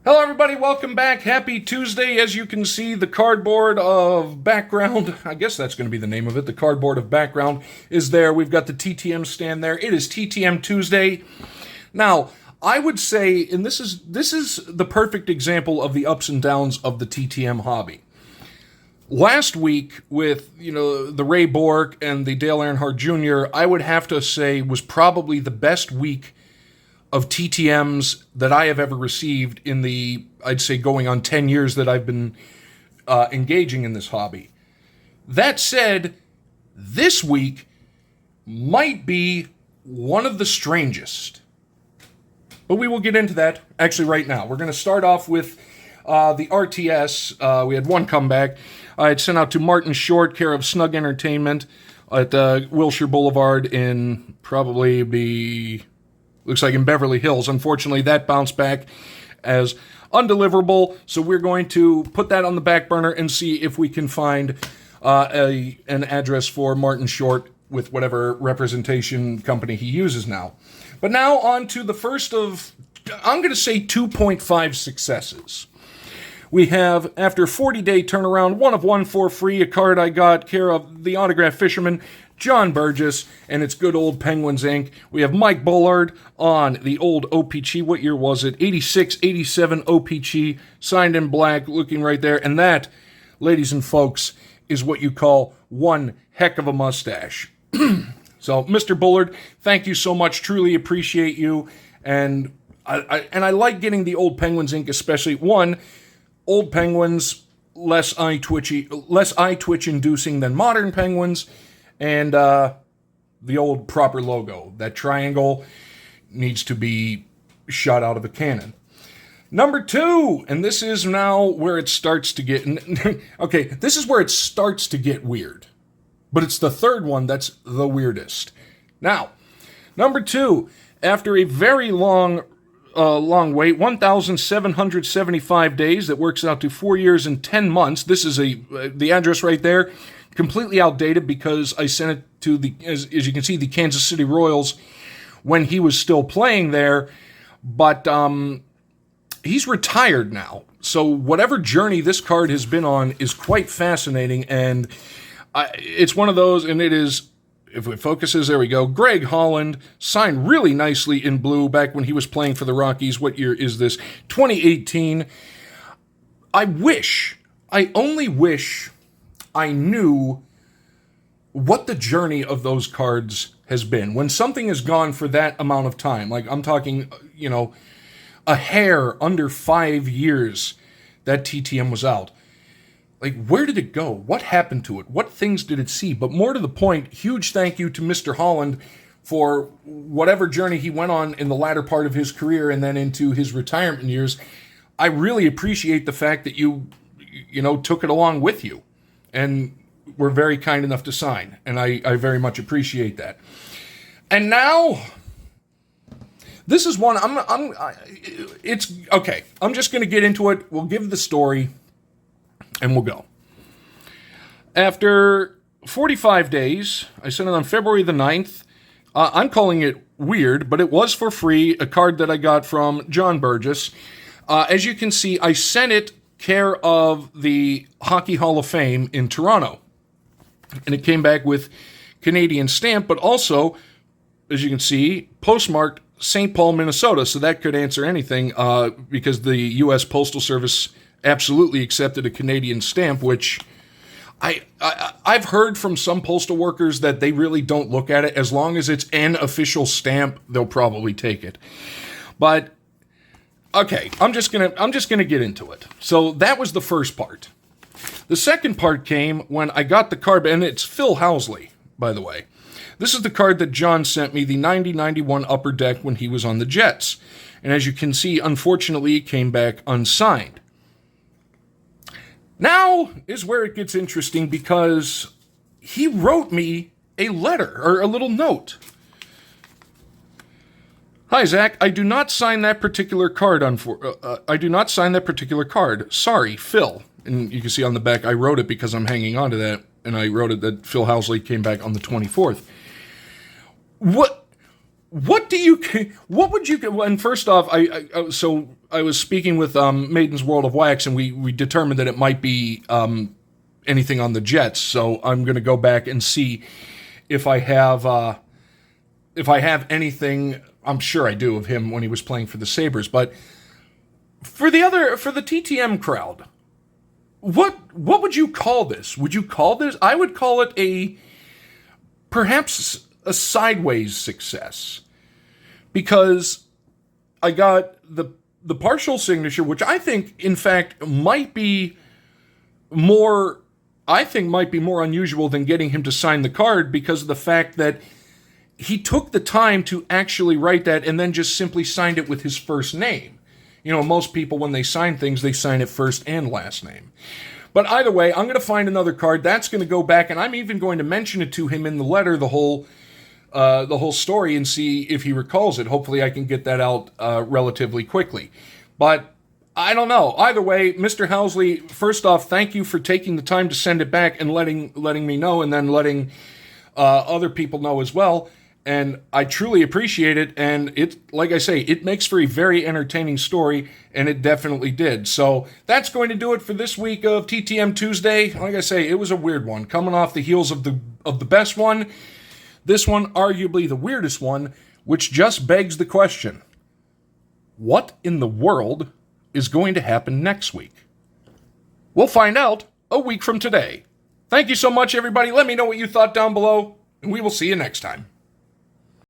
Hello everybody, welcome back. Happy Tuesday. As you can see, the cardboard of background, I guess that's going to be the name of it, the cardboard of background is there. We've got the TTM stand there. It is TTM Tuesday. Now, I would say, and this is the perfect example of the ups and downs of the TTM hobby. Last week with, the Ray Bork and the Dale Earnhardt Jr., I would have to say was probably the best week of TTMs that I have ever received in the, I'd say, going on 10 years that I've been engaging in this hobby. That said, this week might be one of the strangest. But we will get into that actually right now. We're going to start off with the RTS. We had one comeback. I had sent out to Martin Short, care of Snug Entertainment at Wilshire Boulevard in looks like in Beverly Hills. Unfortunately, that bounced back as undeliverable, so we're going to put that on the back burner and see if we can find an address for Martin Short with whatever representation company he uses now. But now on to the first of, I'm going to say 2.5 successes. We have, after a 40-day turnaround, one of one for free, a card I got care of the Autograph Fisherman, John Burgess, and it's good old Penguins Inc. We have Mike Bullard on the old OPC. What year was it? 86, 87 OPC, signed in black, looking right there. And that, ladies and folks, is what you call one heck of a mustache. So, Mr. Bullard, thank you so much. Truly appreciate you. And I like getting the old Penguins Inc., especially one, old Penguins, less eye twitch inducing than modern Penguins. And the old proper logo. That triangle needs to be shot out of a cannon. Number two, and this is now where it starts to get... Okay, this is where it starts to get weird. But it's the third one that's the weirdest. Now, number two, after a very long wait, 1,775 days, that works out to 4 years and 10 months. This is the address right there. Completely outdated because I sent it to as you can see, the Kansas City Royals when he was still playing there. But he's retired now. So whatever journey this card has been on is quite fascinating. And it's one of those, and it is, if it focuses, there we go. Greg Holland, signed really nicely in blue back when he was playing for the Rockies. What year is this? 2018. I only wish I knew what the journey of those cards has been. When something is gone for that amount of time, like I'm talking, a hair under 5 years that TTM was out. Like, where did it go? What happened to it? What things did it see? But more to the point, huge thank you to Mr. Holland for whatever journey he went on in the latter part of his career and then into his retirement years. I really appreciate the fact that you took it along with you. And were very kind enough to sign. And I very much appreciate that. And now, this is one, it's, okay, I'm just going to get into it. We'll give the story, and we'll go. After 45 days, I sent it on February the 9th. I'm calling it weird, but it was for free, a card that I got from John Burgess. As you can see, I sent it care of the Hockey Hall of Fame in Toronto. And it came back with Canadian stamp, but also, as you can see, postmarked St. Paul, Minnesota. So that could answer anything because the U.S. Postal Service absolutely accepted a Canadian stamp, which I've heard from some postal workers that they really don't look at it. As long as it's an official stamp, they'll probably take it. But okay, I'm just gonna get into it. So that was the first part. The second part came when I got the card, and it's Phil Housley, by the way. This is the card that John sent me, the 90-91 Upper Deck when he was on the Jets. And as you can see, unfortunately, it came back unsigned. Now is where it gets interesting because he wrote me a letter, or a little note. Hi, Zach. I do not sign that particular card. Sorry, Phil. And you can see on the back, I wrote it because I'm hanging on to that. And I wrote it that Phil Housley came back on the 24th. what would you, and first off, so I was speaking with Maiden's World of Wax, and we determined that it might be anything on the Jets, so I'm going to go back and see if I have anything. I'm sure I do, of him when he was playing for the Sabres, but for the TTM crowd, what would you call this? Would you call this? I would call it perhaps a sideways success, because I got the partial signature, which I think, in fact, might be more unusual than getting him to sign the card, because of the fact that he took the time to actually write that and then just simply signed it with his first name. You know, most people, when they sign things, they sign it first and last name. But either way, I'm going to find another card. That's going to go back, and I'm even going to mention it to him in the letter, the whole story, and see if he recalls it. Hopefully I can get that out relatively quickly. But I don't know. Either way, Mr. Housley, first off, thank you for taking the time to send it back and letting me know, and then letting other people know as well. And I truly appreciate it, and it, like I say, it makes for a very entertaining story, and it definitely did. So that's going to do it for this week of TTM Tuesday. Like I say, it was a weird one, coming off the heels of the best one. This one, arguably the weirdest one, which just begs the question, what in the world is going to happen next week? We'll find out a week from today. Thank you so much, everybody. Let me know what you thought down below, and we will see you next time.